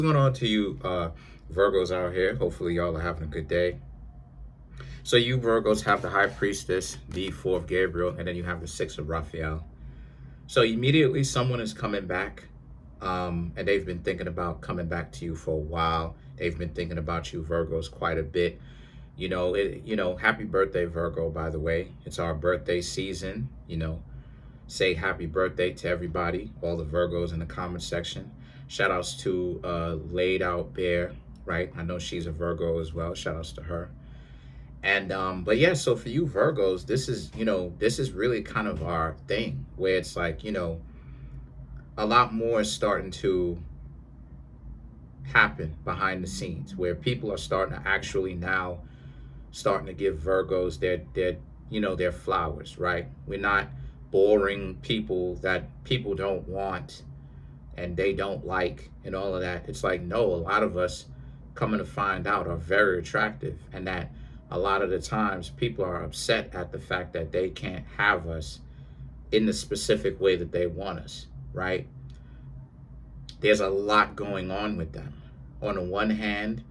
What's going on to you Virgos out here? Hopefully y'all are having a good day. So you Virgos have the High Priestess, the Four of Gabriel, and then you have the Six of Raphael. So immediately someone is coming back, and they've been thinking about coming back to you for a while. They've been thinking about you Virgos quite a bit. Happy birthday Virgo, by the way. It's our birthday season. Say happy birthday to everybody, all the Virgos in the comment section. Shout outs to Laid Out Bear, right? I know she's a Virgo as well. Shout outs to her. And but yeah, so for you Virgos, this is really kind of our thing where it's like, a lot more is starting to happen behind the scenes where people are starting to actually now starting to give Virgos their flowers, right? We're not boring people that people don't want and they don't like and all of that. It's like, no, a lot of us coming to find out are very attractive, and that a lot of the times people are upset at the fact that they can't have us in the specific way that they want us, right? There's a lot going on with them. On the one hand,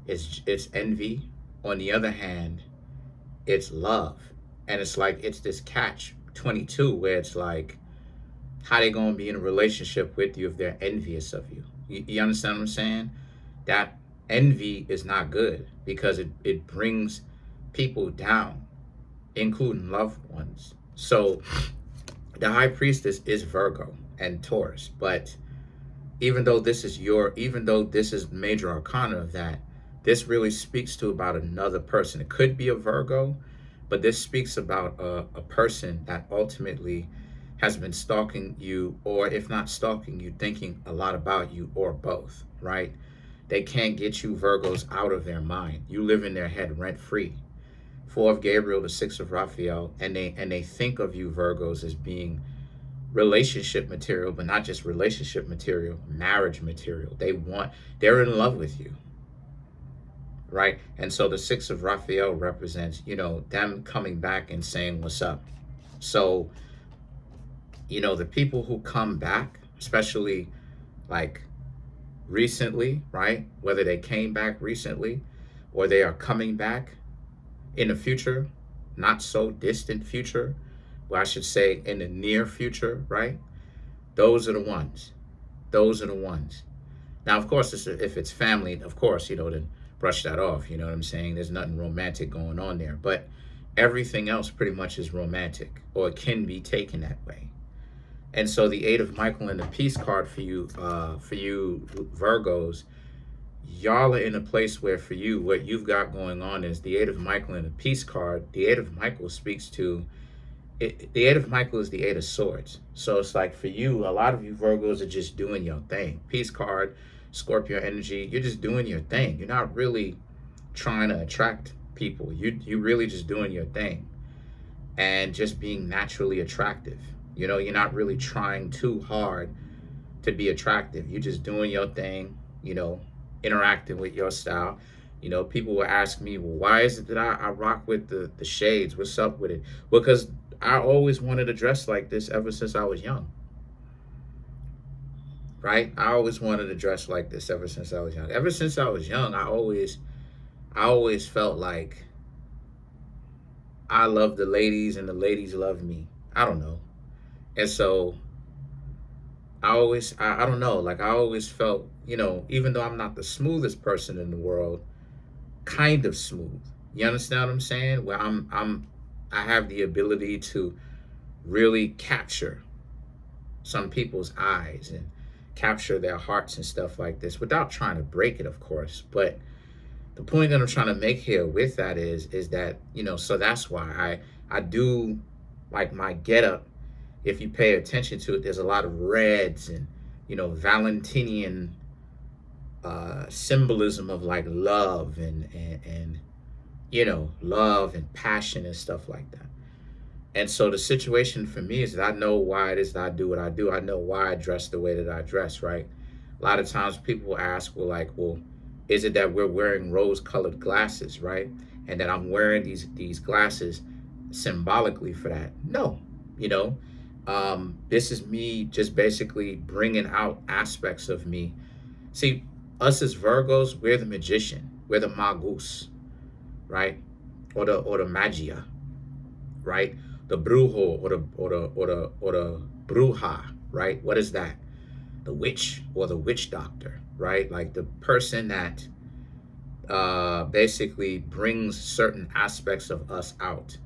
it's envy. On the other hand, it's love. And it's like it's this catch 22 where it's like, how they gonna be in a relationship with you if they're envious of you? You understand what I'm saying? That envy is not good because it brings people down, including loved ones. So the High Priestess is Virgo and Taurus, but even though this is major arcana of that, this really speaks to about another person. It could be a Virgo, but this speaks about a person that ultimately has been stalking you, or if not stalking you, thinking a lot about you, or both, right? They can't get you Virgos out of their mind. You live in their head rent free. Four of Gabriel, the Six of Raphael, and they think of you Virgos as being relationship material, but not just relationship material, marriage material. They're in love with you, right? And so the Six of Raphael represents, them coming back and saying, what's up? So, the people who come back, especially like recently, right? Whether they came back recently or they are coming back in the future, not so distant future, well, I should say in the near future, right? Those are the ones. Those are the ones. Now, of course, if it's family, of course, then brush that off. You know what I'm saying? There's nothing romantic going on there. But everything else pretty much is romantic, or it can be taken that way. And so the Eight of Michael and the Peace card for you Virgos, y'all are in a place where for you, what you've got going on is the Eight of Michael and the Peace card. The Eight of Michael speaks to the Eight of Michael is the Eight of Swords. So it's like for you, a lot of you Virgos are just doing your thing. Peace card, Scorpio energy, you're just doing your thing. You're not really trying to attract people. You're really just doing your thing and just being naturally attractive. You're not really trying too hard to be attractive. You're just doing your thing, interacting with your style. People will ask me, well, why is it that I rock with the shades? What's up with it? Because I always wanted to dress like this ever since I was young. Right? I always wanted to dress like this ever since I was young. Ever since I was young, I always felt like I love the ladies and the ladies love me. I don't know. And so I don't know, like I always felt, even though I'm not the smoothest person in the world, kind of smooth. You understand what I'm saying? Where I have the ability to really capture some people's eyes and capture their hearts and stuff like this without trying to break it, of course. But the point that I'm trying to make here with that is that, so that's why I do like my getup. If you pay attention to it, there's a lot of reds and, Valentinian symbolism of like love and love and passion and stuff like that. And so the situation for me is that I know why it is that I do what I do. I know why I dress the way that I dress, right? A lot of times people will ask, well, is it that we're wearing rose-colored glasses, right? And that I'm wearing these glasses symbolically for that? No, this is me just basically bringing out aspects of me. See, Us as Virgos, we're the magician, we're the magus, right? Or the magia, right? The brujo or the bruja, right? What is that? The witch or the witch doctor, right? Like the person that basically brings certain aspects of us out,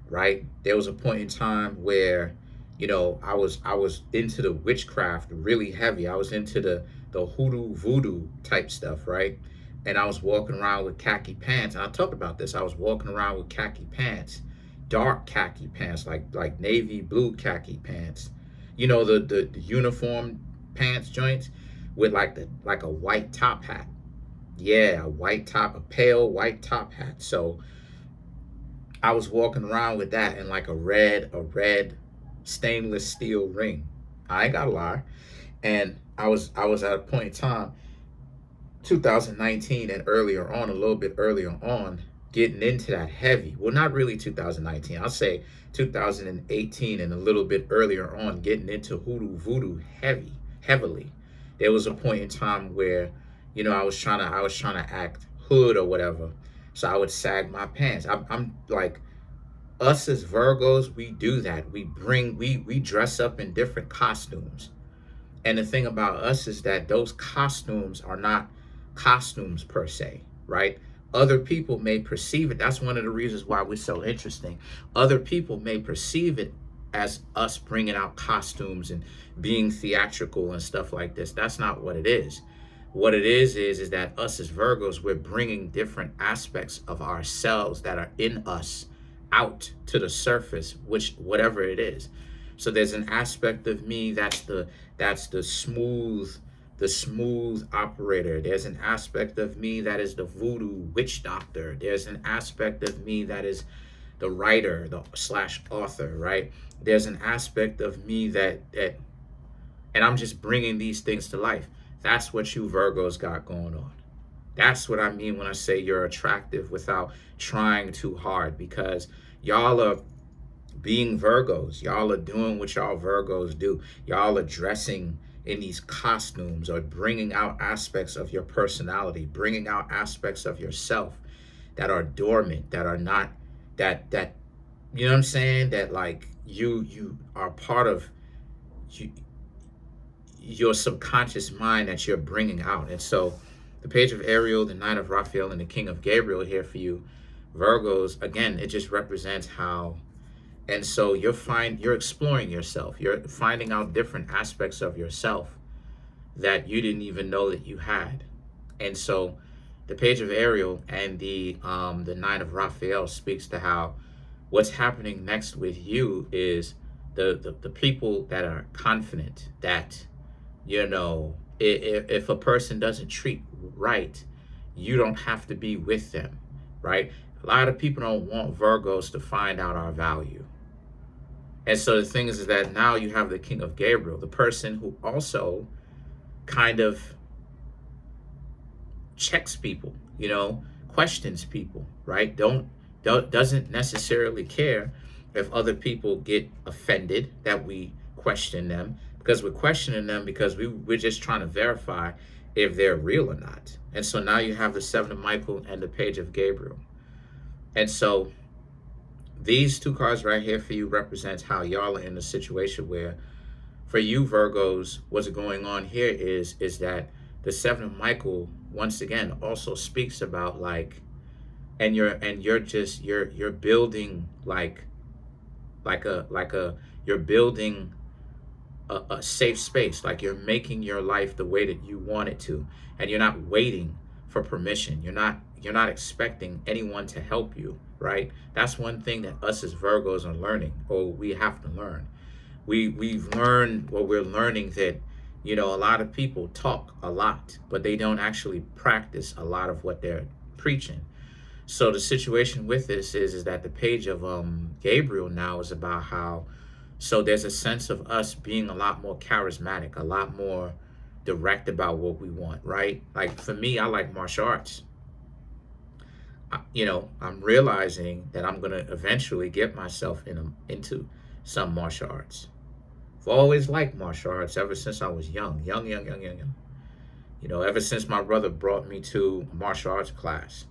right? There was a point in time where, I was into the witchcraft really heavy. I was into the hoodoo voodoo type stuff, right? And I was walking around with khaki pants. And I talked about this. I was walking around with khaki pants, dark khaki pants, like navy blue khaki pants. The uniform pants joints with like a white top hat. Yeah, a white top, a pale white top hat. So I was walking around with that and like a red stainless steel ring. I ain't gotta lie. And I was at a point in time, 2019 and earlier on, a little bit earlier on, getting into that heavy. Well, not really 2019. I'll say 2018 and a little bit earlier on, getting into hoodoo voodoo heavily. There was a point in time where, I was trying to act hood or whatever. So I would sag my pants. I'm like, us as Virgos, we do that. We dress up in different costumes. And the thing about us is that those costumes are not costumes per se, right? Other people may perceive it. That's one of the reasons why we're so interesting. Other people may perceive it as us bringing out costumes and being theatrical and stuff like this. That's not what it is. What it is that us as Virgos, we're bringing different aspects of ourselves that are in us out to the surface, which whatever it is. So there's an aspect of me that's the smooth operator. There's an aspect of me that is the voodoo witch doctor. There's an aspect of me that is the writer, the slash author, right? There's an aspect of me that and I'm just bringing these things to life. That's what you Virgos got going on. That's what I mean when I say you're attractive without trying too hard, because y'all are being Virgos. Y'all are doing what y'all Virgos do. Y'all are dressing in these costumes or bringing out aspects of your personality, bringing out aspects of yourself that are dormant, that are not, that you know what I'm saying? That like you are part of you, your subconscious mind that you're bringing out. And so the page of Ariel, the Knight of Raphael, and the King of Gabriel here for you Virgos, again, it just represents how. And so you're exploring yourself. You're finding out different aspects of yourself that you didn't even know that you had. And so the page of Ariel and the Knight of Raphael speaks to how what's happening next with you is the people that are confident that, if a person doesn't treat right, you don't have to be with them, right? A lot of people don't want Virgos to find out our value. And so the thing is that now you have the King of Gabriel, the person who also kind of checks people, questions people, right? Doesn't necessarily care if other people get offended that we question them, because we're questioning them because we're just trying to verify if they're real or not. And so now you have the Seven of Michael and the Page of Gabriel. And so these two cards right here for you represents how y'all are in a situation where, for you Virgos, what's going on here is that the Seven of Michael once again also speaks about like, and you're building you're building a safe space, like you're making your life the way that you want it to, and you're not waiting for permission. You're not expecting anyone to help you, right? That's one thing that us as Virgos are learning, or we have to learn. We've learned, what we're learning, that a lot of people talk a lot, but they don't actually practice a lot of what they're preaching. So the situation with this is that the page of Gabriel now is about how, so there's a sense of us being a lot more charismatic, a lot more direct about what we want, right? Like for me, I like martial arts. I'm realizing that I'm going to eventually get myself into some martial arts. I've always liked martial arts ever since I was young. You know, ever since my brother brought me to a martial arts class,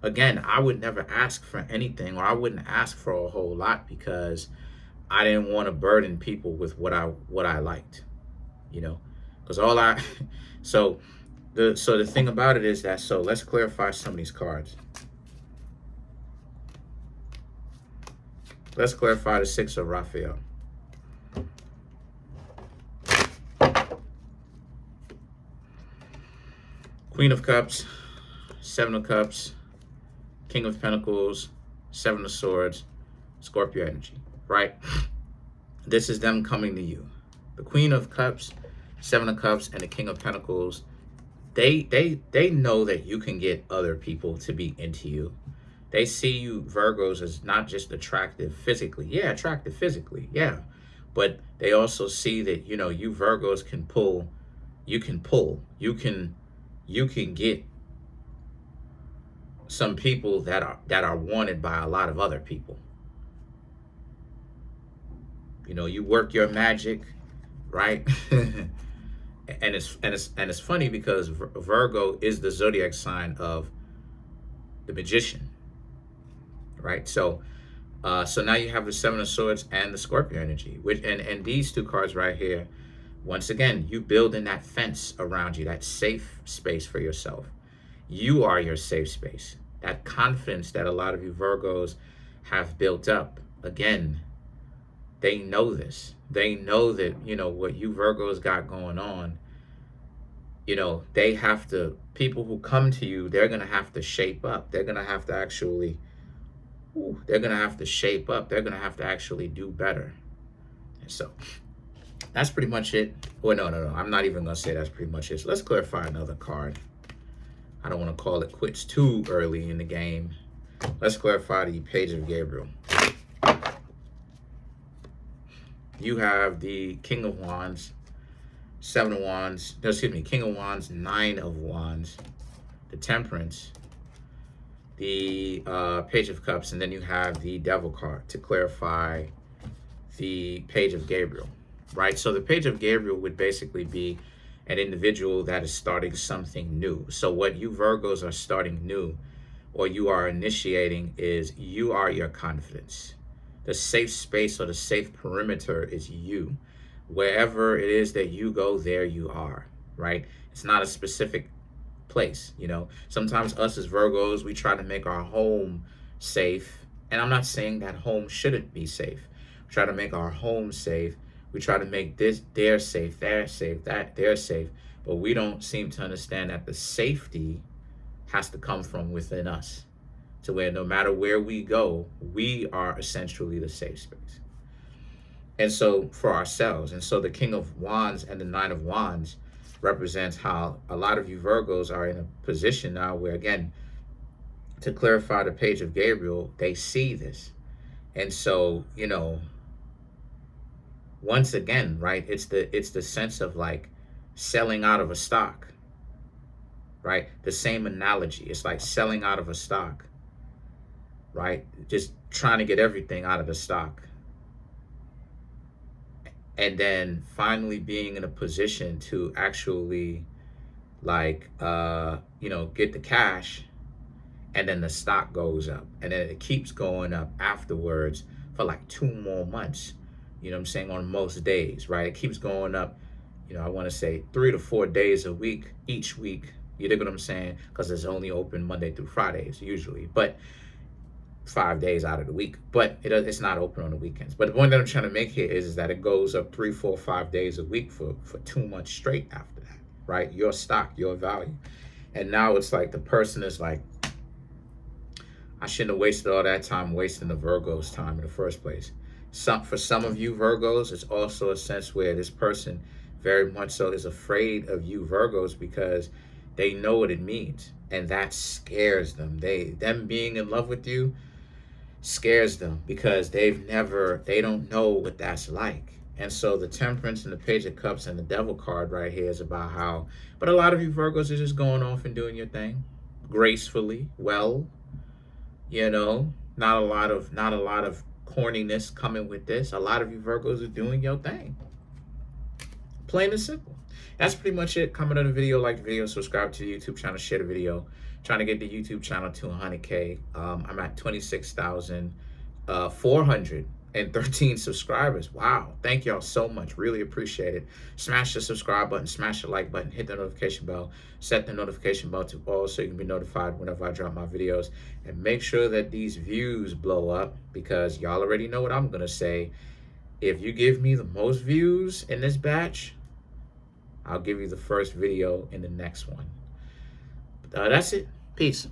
again, I would never ask for anything, or I wouldn't ask for a whole lot, because I didn't want to burden people with what I liked, you know, because all I so the thing about it is that, so let's clarify some of these cards. Let's clarify the Six of Raphael. Queen of Cups, Seven of Cups, King of Pentacles, Seven of Swords, Scorpio energy, right? This is them coming to you. The Queen of Cups, Seven of Cups, and the King of Pentacles, they know that you can get other people to be into you. They see you Virgos as not just attractive physically. Yeah, attractive physically, yeah. But they also see that, you know, you Virgos can pull, you can get some people that are wanted by a lot of other people. You know, you work your magic, right? and it's funny because Virgo is the zodiac sign of the magician, right? So so now you have the Seven of Swords and the Scorpio energy, which and these two cards right here, once again, you building that fence around you, that safe space for yourself. You are your safe space. That confidence that a lot of you Virgos have built up, again, they know this. They know that, you know, what you Virgos got going on, you know, they have to, people who come to you, they're going to have to shape up. They're going to have to actually, they're going to have to shape up. They're going to have to actually do better. And so that's pretty much it. Well, no. I'm not even going to say that's pretty much it. So let's clarify another card. I don't want to call it quits too early in the game. Let's clarify the Page of Gabriel. You have the King of Wands, Seven of Wands, no, excuse me, King of Wands, Nine of Wands, the Temperance, the Page of Cups, and then you have the Devil card to clarify the Page of Gabriel, right? So the Page of Gabriel would basically be an individual that is starting something new. So what you Virgos are starting new, or you are initiating, is you are your confidence. The safe space or the safe perimeter is you. Wherever it is that you go, there you are, right? It's not a specific place, you know. Sometimes us as Virgos, we try to make our home safe. And I'm not saying that home shouldn't be safe. We try to make our home safe. We try to make this, they're safe, they're safe, that they're safe. But we don't seem to understand that the safety has to come from within us, to where no matter where we go, we are essentially the safe space. And so for ourselves, and so the King of Wands and the Nine of Wands represents how a lot of you Virgos are in a position now where, again, to clarify the Page of Gabriel, they see this. And so, you know, once again, right, it's the sense of like selling out of a stock, right? The same analogy. It's like selling out of a stock, right? Just trying to get everything out of the stock. And then finally being in a position to actually like, you know, get the cash, and then the stock goes up, and then it keeps going up afterwards for like 2 more months, you know what I'm saying, on most days, right? It keeps going up, you know, I want to say 3 to 4 days a week, each week, you dig what I'm saying? Because it's only open Monday through Fridays usually, but 5 days out of the week, but it's not open on the weekends. But the point that I'm trying to make here is that it goes up 3, 4, 5 days a week for 2 months straight after that, right? Your stock, your value. And now it's like the person is like, I shouldn't have wasted all that time wasting the Virgo's time in the first place. For some of you Virgos, it's also a sense where this person very much so is afraid of you Virgos because they know what it means, and that scares them. Them being in love with you scares them because they don't know what that's like. And so the Temperance and the Page of Cups and the Devil card right here is about how, but a lot of you Virgos are just going off and doing your thing gracefully, well, you know, not a lot of corniness coming with this. A lot of you Virgos are doing your thing, plain and simple. that's pretty much it. Comment on the video, like the video, subscribe to the YouTube channel, share the video. Trying to get the YouTube channel to 100K. I'm at 26,413 subscribers. Wow. Thank y'all so much. Really appreciate it. Smash the subscribe button, smash the like button, hit the notification bell, set the notification bell to all so you can be notified whenever I drop my videos. And make sure that these views blow up, because y'all already know what I'm going to say. If you give me the most views in this batch, I'll give you the first video in the next one. That's it. Peace.